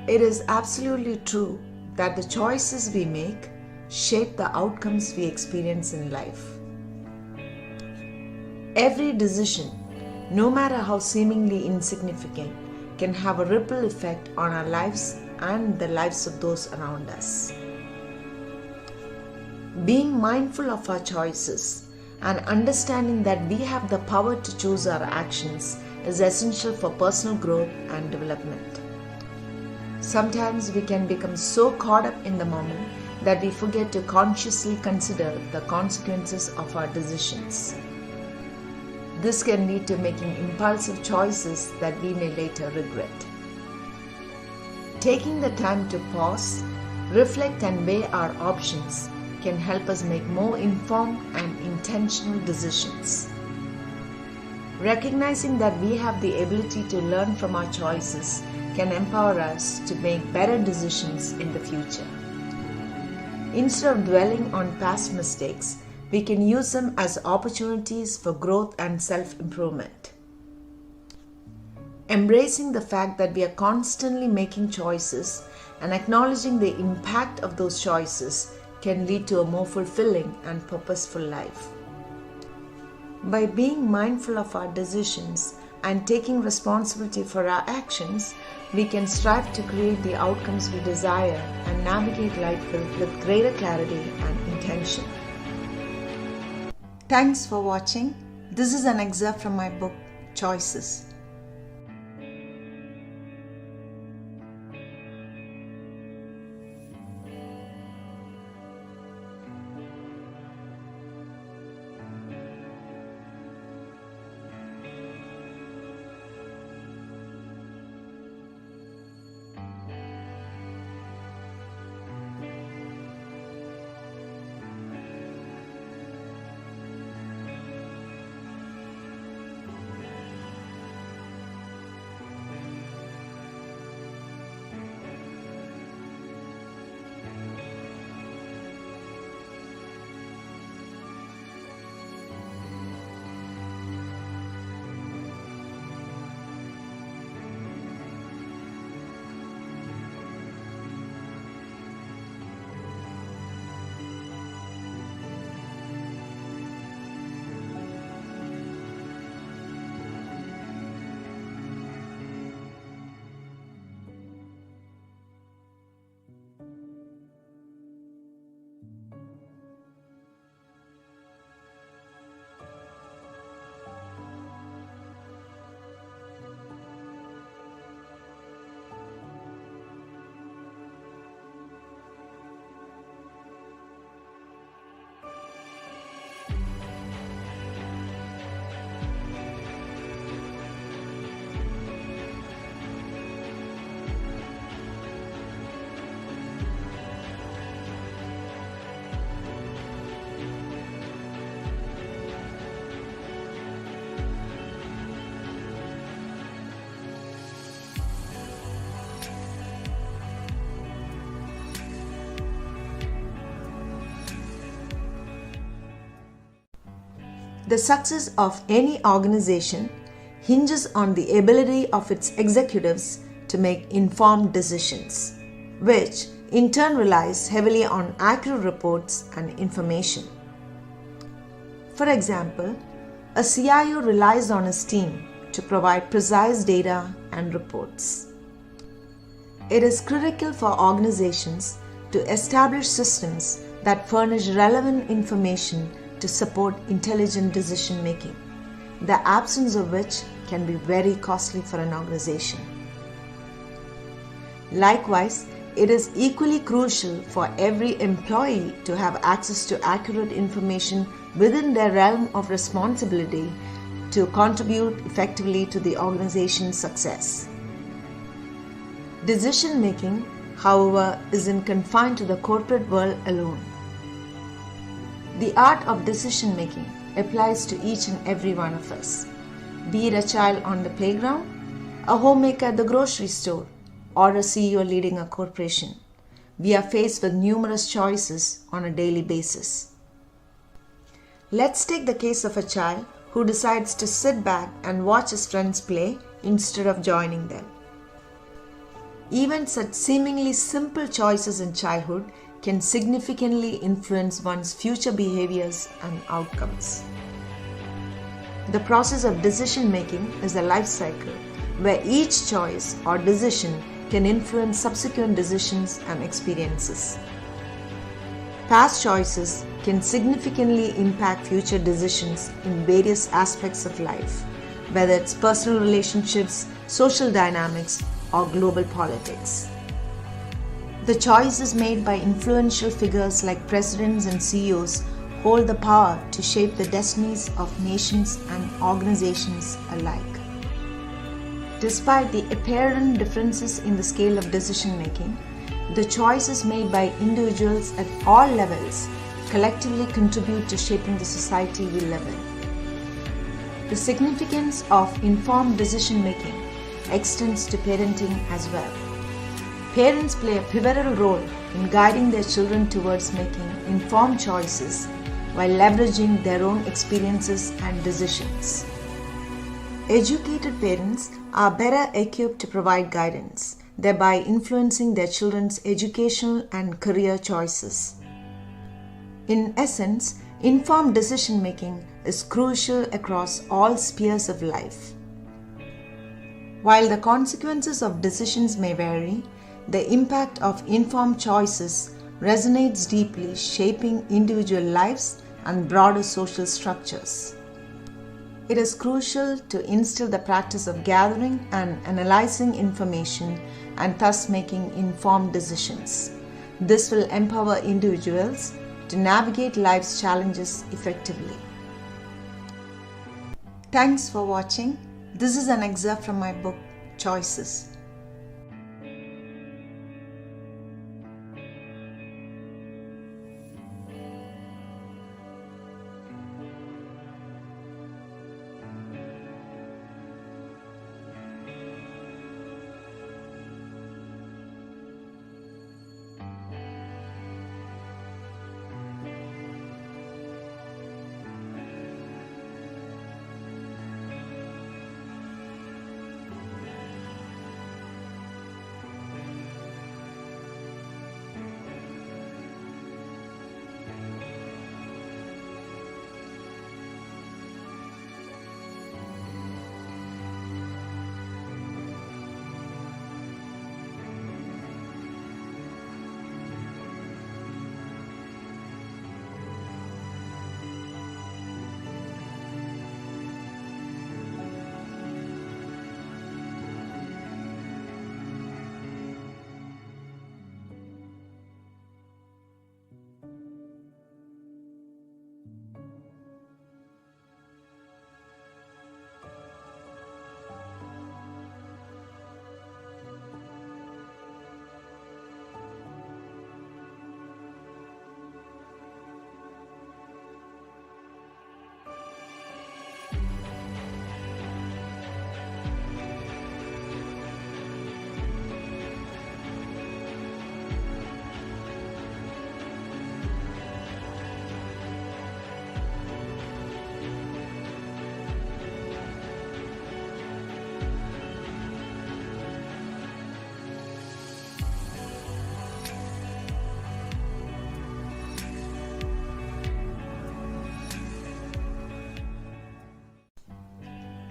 It is absolutely true that the choices we make shape the outcomes we experience in life. Every decision, no matter how seemingly insignificant, can have a ripple effect on our lives and the lives of those around us. Being mindful of our choices and understanding that we have the power to choose our actions is essential for personal growth and development. Sometimes we can become so caught up in the moment that we forget to consciously consider the consequences of our decisions. This can lead to making impulsive choices that we may later regret. Taking the time to pause, reflect and weigh our options can help us make more informed and intentional decisions. Recognizing that we have the ability to learn from our choices can empower us to make better decisions in the future. Instead of dwelling on past mistakes, we can use them as opportunities for growth and self-improvement. Embracing the fact that we are constantly making choices and acknowledging the impact of those choices can lead to a more fulfilling and purposeful life. By being mindful of our decisions and taking responsibility for our actions, we can strive to create the outcomes we desire and navigate life with greater clarity and intention. Thanks for watching. This is an excerpt from my book, Choices. The success of any organization hinges on the ability of its executives to make informed decisions, which in turn relies heavily on accurate reports and information. For example, a CIO relies on his team to provide precise data and reports. It is critical for organizations to establish systems that furnish relevant information to support intelligent decision making, the absence of which can be very costly for an organization. Likewise, it is equally crucial for every employee to have access to accurate information within their realm of responsibility to contribute effectively to the organization's success. Decision making, however, isn't confined to the corporate world alone. The art of decision making applies to each and every one of us, be it a child on the playground, a homemaker at the grocery store, or a CEO leading a corporation. We are faced with numerous choices on a daily basis. Let's take the case of a child who decides to sit back and watch his friends play instead of joining them. Even such seemingly simple choices in childhood can significantly influence one's future behaviors and outcomes. The process of decision making is a life cycle where each choice or decision can influence subsequent decisions and experiences. Past choices can significantly impact future decisions in various aspects of life, whether it's personal relationships, social dynamics, or global politics. The choices made by influential figures like presidents and CEOs hold the power to shape the destinies of nations and organizations alike. Despite the apparent differences in the scale of decision making, the choices made by individuals at all levels collectively contribute to shaping the society we live in. The significance of informed decision making extends to parenting as well. Parents play a pivotal role in guiding their children towards making informed choices while leveraging their own experiences and decisions. Educated parents are better equipped to provide guidance, thereby influencing their children's educational and career choices. In essence, informed decision making is crucial across all spheres of life. While the consequences of decisions may vary, the impact of informed choices resonates deeply, shaping individual lives and broader social structures. It is crucial to instill the practice of gathering and analyzing information and thus making informed decisions. This will empower individuals to navigate life's challenges effectively. Thanks for watching. This is an excerpt from my book, Choices.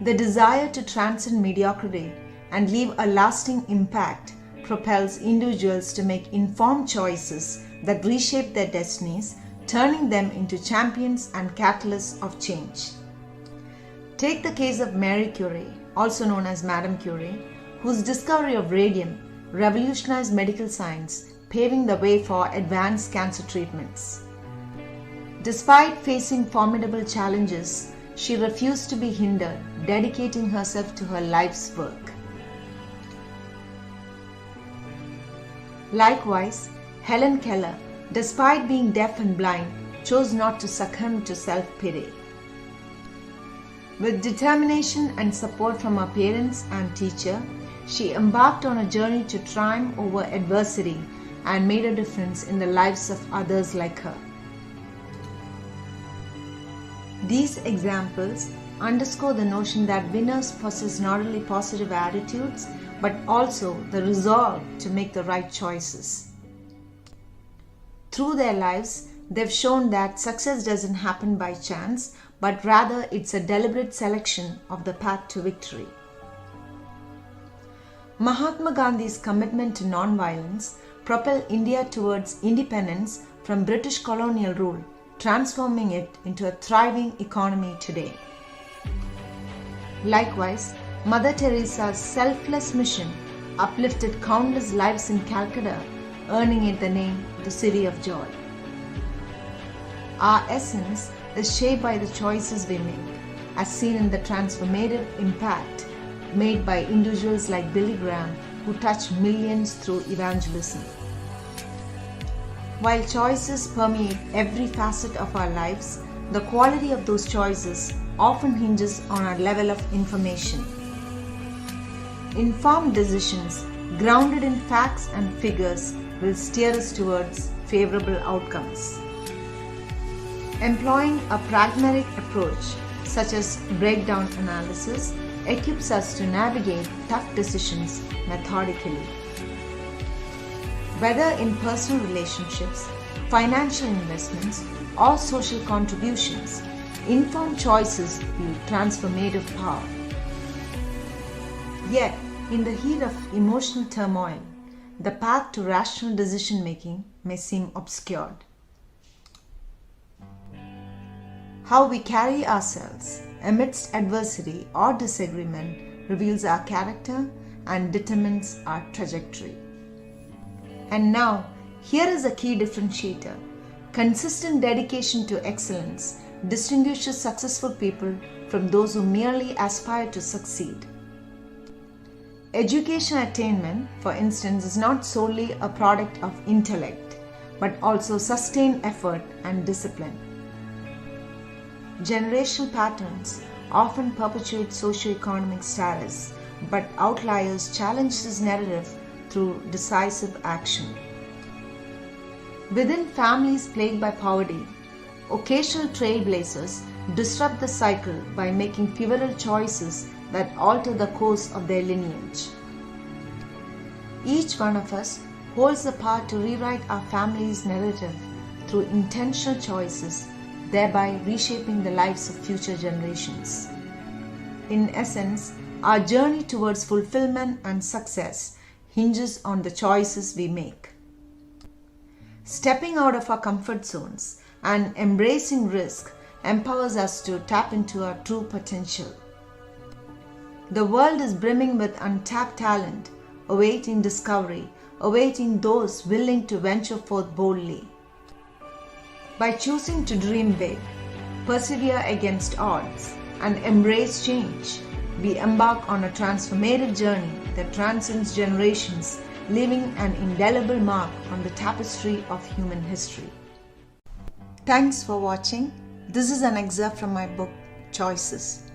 The desire to transcend mediocrity and leave a lasting impact propels individuals to make informed choices that reshape their destinies, turning them into champions and catalysts of change. Take the case of Marie Curie, also known as Madame Curie, whose discovery of radium revolutionized medical science, paving the way for advanced cancer treatments. Despite facing formidable challenges, she refused to be hindered, dedicating herself to her life's work. Likewise, Helen Keller, despite being deaf and blind, chose not to succumb to self-pity. With determination and support from her parents and teacher, she embarked on a journey to triumph over adversity and made a difference in the lives of others like her. These examples underscore the notion that winners possess not only positive attitudes but also the resolve to make the right choices. Through their lives, they've shown that success doesn't happen by chance, but rather it's a deliberate selection of the path to victory. Mahatma Gandhi's commitment to non-violence propelled India towards independence from British colonial rule, transforming it into a thriving economy today. Likewise, Mother Teresa's selfless mission uplifted countless lives in Calcutta, earning it the name the City of Joy. Our essence is shaped by the choices we make, as seen in the transformative impact made by individuals like Billy Graham, who touched millions through evangelism. While choices permeate every facet of our lives, the quality of those choices often hinges on our level of information. Informed decisions, grounded in facts and figures, will steer us towards favorable outcomes. Employing a pragmatic approach, such as breakdown analysis, equips us to navigate tough decisions methodically. Whether in personal relationships, financial investments, or social contributions, informed choices wield transformative power. Yet, in the heat of emotional turmoil, the path to rational decision making may seem obscured. How we carry ourselves amidst adversity or disagreement reveals our character and determines our trajectory. And now, here is a key differentiator. Consistent dedication to excellence distinguishes successful people from those who merely aspire to succeed. Education attainment, for instance, is not solely a product of intellect, but also sustained effort and discipline. Generational patterns often perpetuate socioeconomic status, but outliers challenge this narrative through decisive action. Within families plagued by poverty, occasional trailblazers disrupt the cycle by making pivotal choices that alter the course of their lineage. Each one of us holds the power to rewrite our family's narrative through intentional choices, thereby reshaping the lives of future generations. In essence, our journey towards fulfillment and success hinges on the choices we make. Stepping out of our comfort zones and embracing risk empowers us to tap into our true potential. The world is brimming with untapped talent, awaiting discovery, awaiting those willing to venture forth boldly. By choosing to dream big, persevere against odds, and embrace change, we embark on a transformative journey that transcends generations, leaving an indelible mark on the tapestry of human history. Thanks for watching. This is an excerpt from my book, Choices.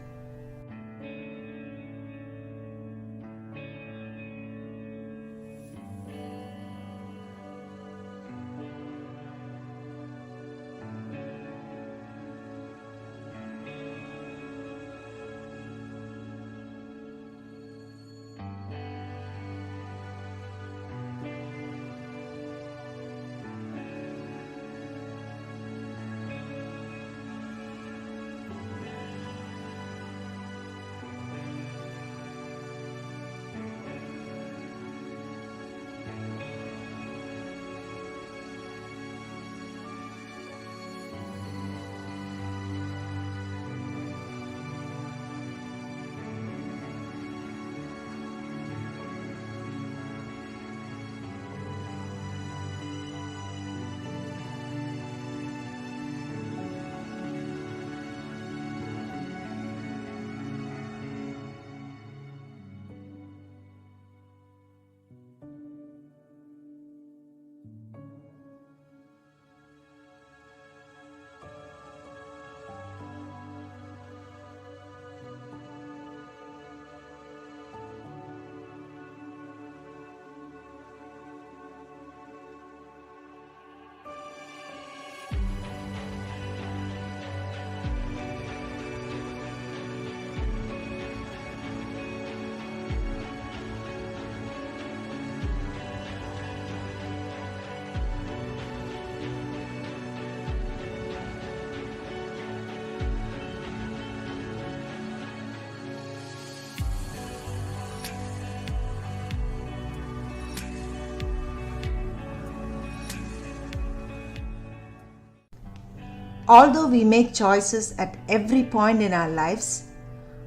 Although we make choices at every point in our lives,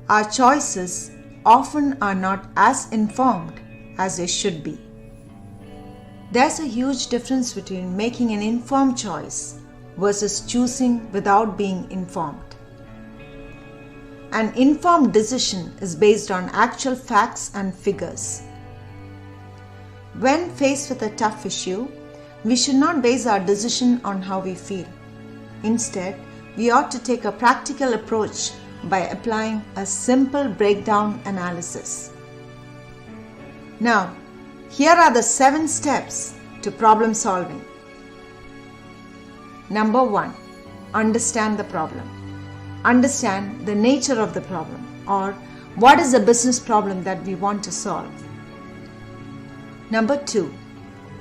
our choices often are not as informed as they should be. There's a huge difference between making an informed choice versus choosing without being informed. An informed decision is based on actual facts and figures. When faced with a tough issue, we should not base our decision on how we feel. Instead, we ought to take a practical approach by applying a simple breakdown analysis. Now, here are the 7 steps to problem solving. Number 1. Understand the problem. Understand the nature of the problem, or what is the business problem that we want to solve. Number 2.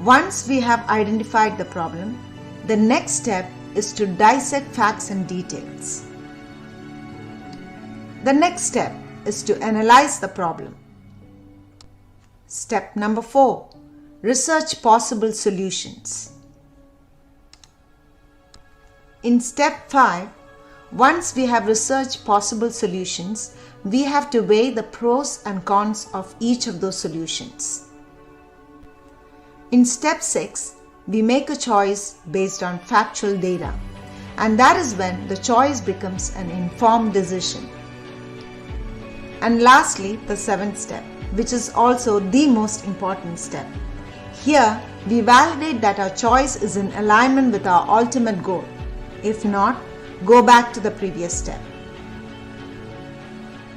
Once we have identified the problem, the next step is to dissect facts and details. The next step is to analyze the problem. Step number 4. Research possible solutions. In step 5, once we have researched possible solutions, we have to weigh the pros and cons of each of those solutions. In step 6, we make a choice based on factual data, and that is when the choice becomes an informed decision. And lastly, the 7th step, which is also the most important step. Here, we validate that our choice is in alignment with our ultimate goal. If not, go back to the previous step.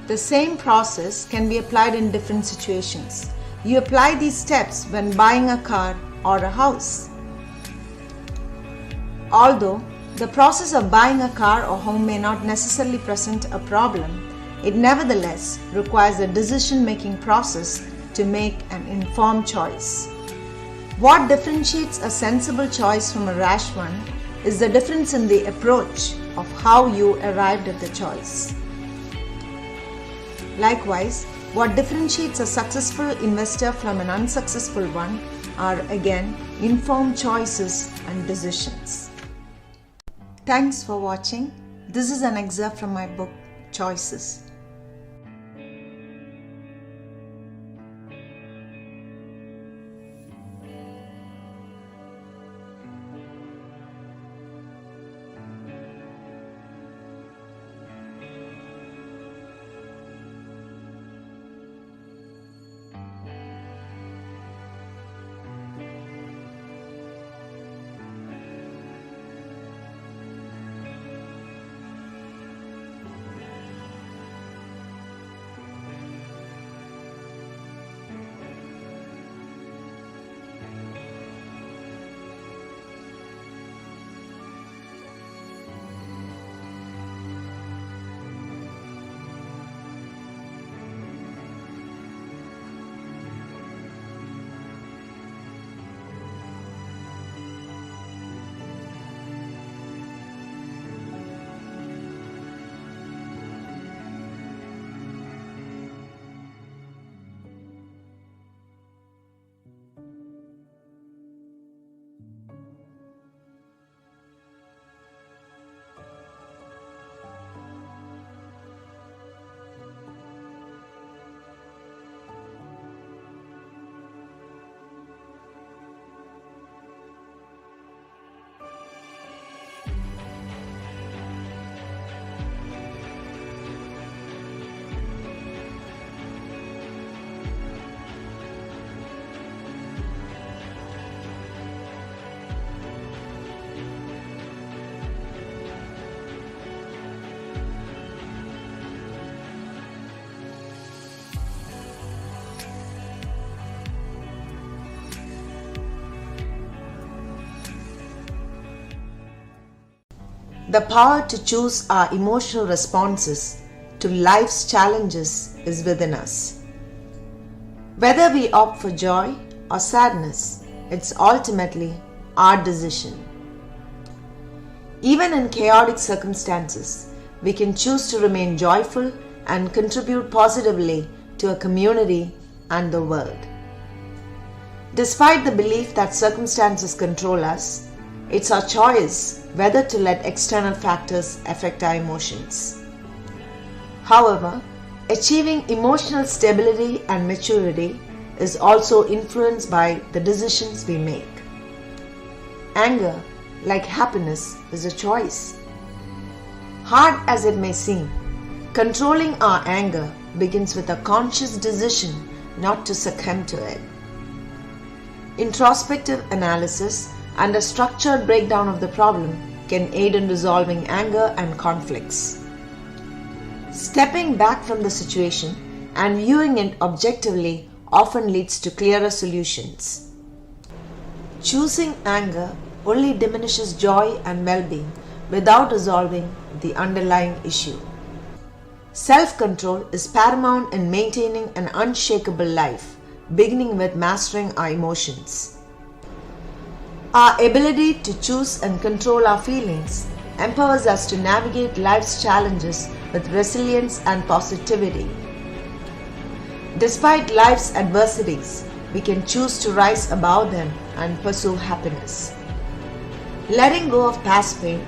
The same process can be applied in different situations. You apply these steps when buying a car or a house. Although the process of buying a car or home may not necessarily present a problem, it nevertheless requires a decision-making process to make an informed choice. What differentiates a sensible choice from a rash one is the difference in the approach of how you arrived at the choice. Likewise, what differentiates a successful investor from an unsuccessful one are again informed choices and decisions. Thanks for watching. This is an excerpt from my book, Choices. The power to choose our emotional responses to life's challenges is within us. Whether we opt for joy or sadness, it's ultimately our decision. Even in chaotic circumstances, we can choose to remain joyful and contribute positively to a community and the world. Despite the belief that circumstances control us, It's our choice whether to let external factors affect our emotions. However, achieving emotional stability and maturity is also influenced by the decisions we make. Anger, like happiness, is a choice. Hard as it may seem, controlling our anger begins with a conscious decision not to succumb to it. Introspective analysis and a structured breakdown of the problem can aid in resolving anger and conflicts. Stepping back from the situation and viewing it objectively often leads to clearer solutions. Choosing anger only diminishes joy and well-being without resolving the underlying issue. Self-control is paramount in maintaining an unshakable life, beginning with mastering our emotions. Our ability to choose and control our feelings empowers us to navigate life's challenges with resilience and positivity. Despite life's adversities, we can choose to rise above them and pursue happiness. Letting go of past pain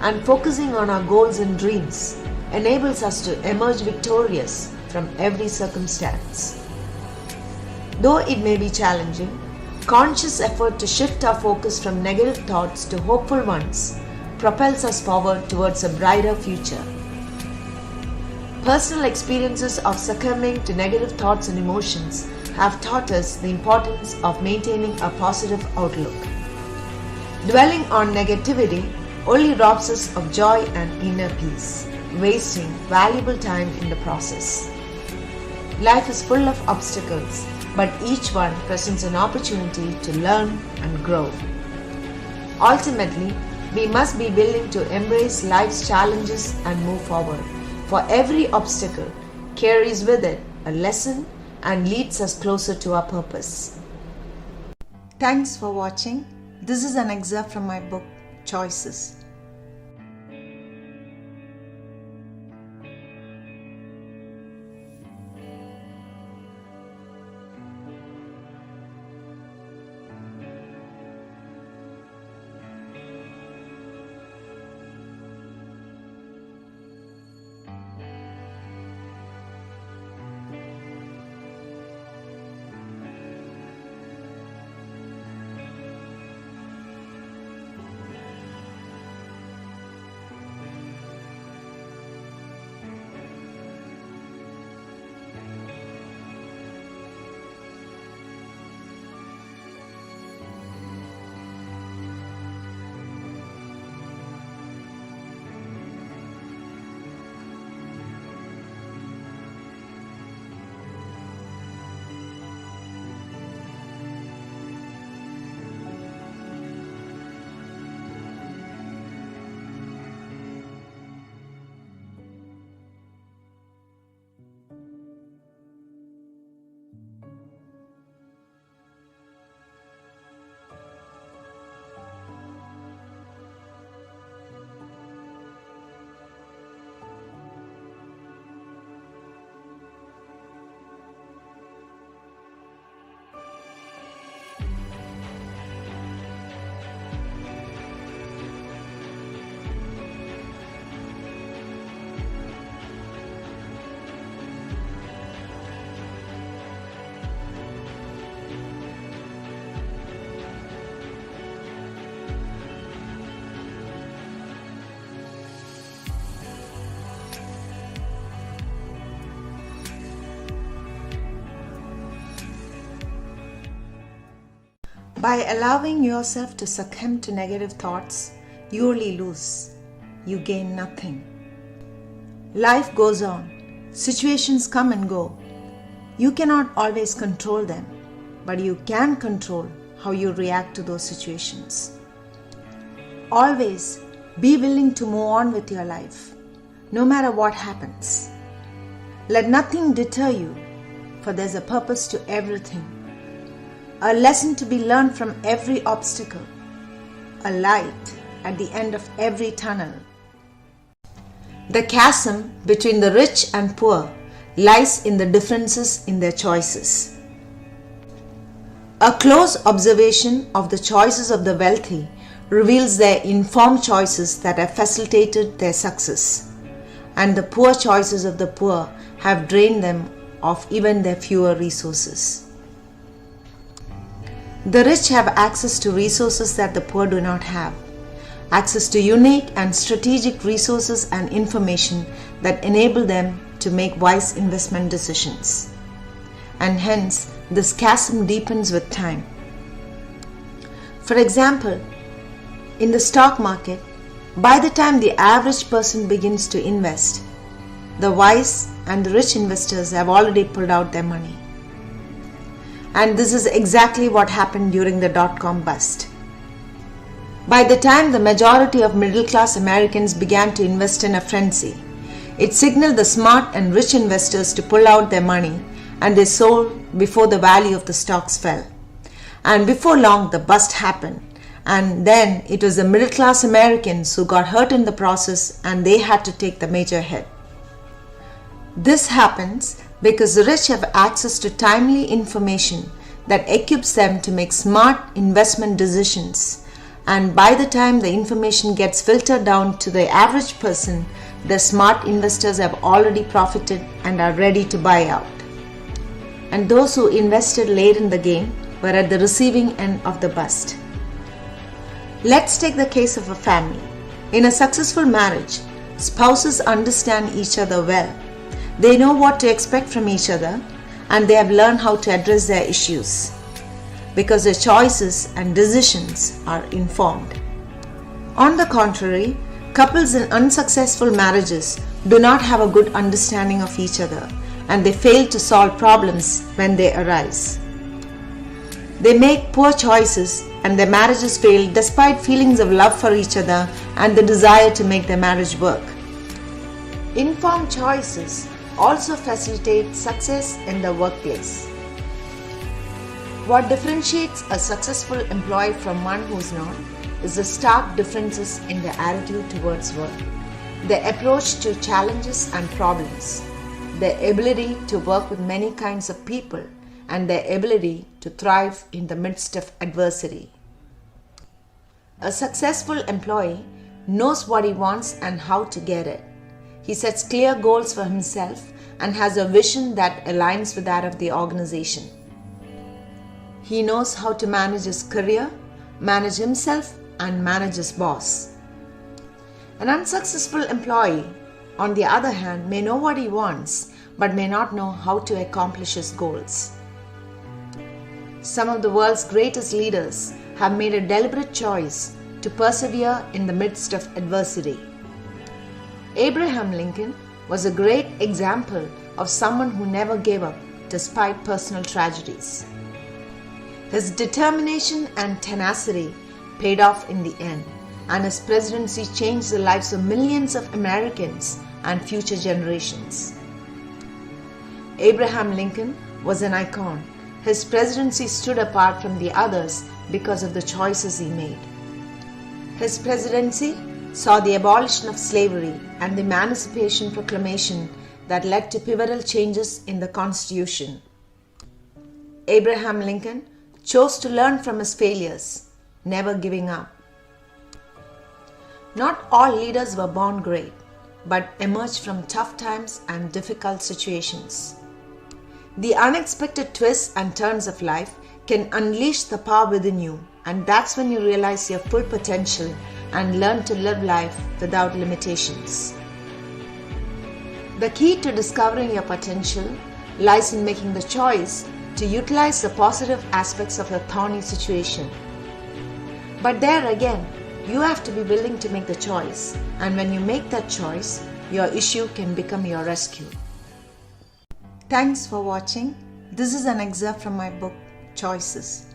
and focusing on our goals and dreams enables us to emerge victorious from every circumstance. Though it may be challenging, conscious effort to shift our focus from negative thoughts to hopeful ones propels us forward towards a brighter future. Personal experiences of succumbing to negative thoughts and emotions have taught us the importance of maintaining a positive outlook. Dwelling on negativity only robs us of joy and inner peace, wasting valuable time in the process. Life is full of obstacles, but each one presents an opportunity to learn and grow. Ultimately, we must be willing to embrace life's challenges and move forward, for every obstacle carries with it a lesson and leads us closer to our purpose. Thanks for watching. This is an excerpt from my book, Choices. By allowing yourself to succumb to negative thoughts, you only lose. You gain nothing. Life goes on. Situations come and go. You cannot always control them, but you can control how you react to those situations. Always be willing to move on with your life, no matter what happens. Let nothing deter you, for there's a purpose to everything. A lesson to be learned from every obstacle, a light at the end of every tunnel. The chasm between the rich and poor lies in the differences in their choices. A close observation of the choices of the wealthy reveals their informed choices that have facilitated their success, and the poor choices of the poor have drained them of even their fewer resources. The rich have access to resources that the poor do not have, access to unique and strategic resources and information that enable them to make wise investment decisions. And hence, this chasm deepens with time. For example, in the stock market, by the time the average person begins to invest, the wise and the rich investors have already pulled out their money. And this is exactly what happened during the dot-com bust. By the time the majority of middle-class Americans began to invest in a frenzy, it signaled the smart and rich investors to pull out their money, and they sold before the value of the stocks fell. And before long, the bust happened. And then it was the middle-class Americans who got hurt in the process, and they had to take the major hit. This happens because the rich have access to timely information that equips them to make smart investment decisions. And by the time the information gets filtered down to the average person, the smart investors have already profited and are ready to buy out. And those who invested late in the game were at the receiving end of the bust. Let's take the case of a family. In a successful marriage, spouses understand each other well. They know what to expect from each other, and they have learned how to address their issues because their choices and decisions are informed. On the contrary, couples in unsuccessful marriages do not have a good understanding of each other, and they fail to solve problems when they arise. They make poor choices and their marriages fail despite feelings of love for each other and the desire to make their marriage work. Informed choices also facilitate success in the workplace. What differentiates a successful employee from one who is not is the stark differences in their attitude towards work, their approach to challenges and problems, their ability to work with many kinds of people, and their ability to thrive in the midst of adversity. A successful employee knows what he wants and how to get it. He sets clear goals for himself and has a vision that aligns with that of the organization. He knows how to manage his career, manage himself, and manage his boss. An unsuccessful employee, on the other hand, may know what he wants but may not know how to accomplish his goals. Some of the world's greatest leaders have made a deliberate choice to persevere in the midst of adversity. Abraham Lincoln was a great example of someone who never gave up despite personal tragedies. His determination and tenacity paid off in the end, and his presidency changed the lives of millions of Americans and future generations. Abraham Lincoln was an icon. His presidency stood apart from the others because of the choices he made. His presidency saw the abolition of slavery and the Emancipation Proclamation that led to pivotal changes in the Constitution. Abraham Lincoln chose to learn from his failures, never giving up. Not all leaders were born great, but emerged from tough times and difficult situations. The unexpected twists and turns of life can unleash the power within you, and that's when you realize your full potential and learn to live life without limitations. The key to discovering your potential lies in making the choice to utilize the positive aspects of a thorny situation. But there again, you have to be willing to make the choice, and when you make that choice, your issue can become your rescue. Thanks for watching. This is an excerpt from my book, Choices.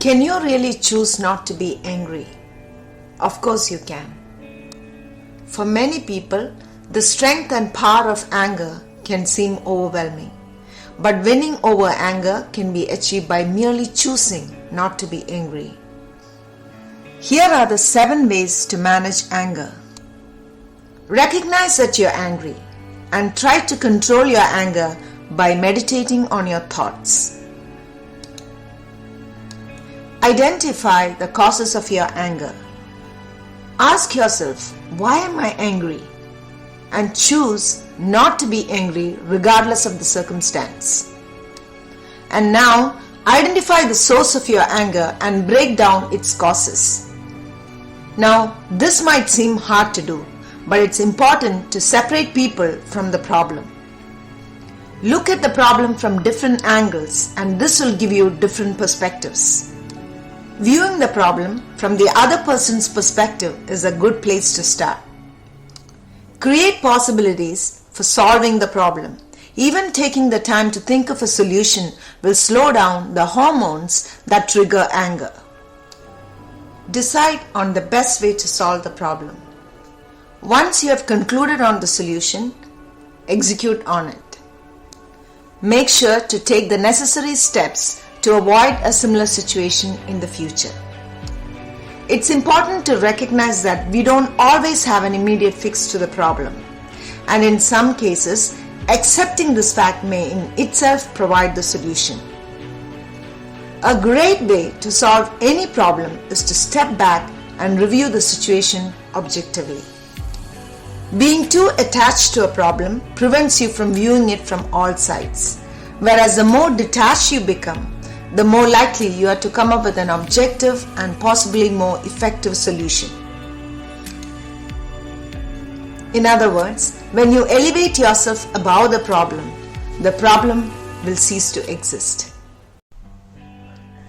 Can you really choose not to be angry? Of course you can. For many people, the strength and power of anger can seem overwhelming. But winning over anger can be achieved by merely choosing not to be angry. Here are the 7 ways to manage anger. Recognize that you're angry and try to control your anger by meditating on your thoughts. Identify the causes of your anger. Ask yourself, why am I angry? And choose not to be angry regardless of the circumstance. And now, identify the source of your anger and break down its causes. Now, this might seem hard to do, but it's important to separate people from the problem. Look at the problem from different angles, and this will give you different perspectives. Viewing the problem from the other person's perspective is a good place to start. Create possibilities for solving the problem. Even taking the time to think of a solution will slow down the hormones that trigger anger. Decide on the best way to solve the problem. Once you have concluded on the solution, execute on it. Make sure to take the necessary steps to avoid a similar situation in the future. It's important to recognize that we don't always have an immediate fix to the problem, and in some cases, accepting this fact may in itself provide the solution. A great way to solve any problem is to step back and review the situation objectively. Being too attached to a problem prevents you from viewing it from all sides, whereas the more detached you become, the more likely you are to come up with an objective and possibly more effective solution. In other words, when you elevate yourself above the problem will cease to exist.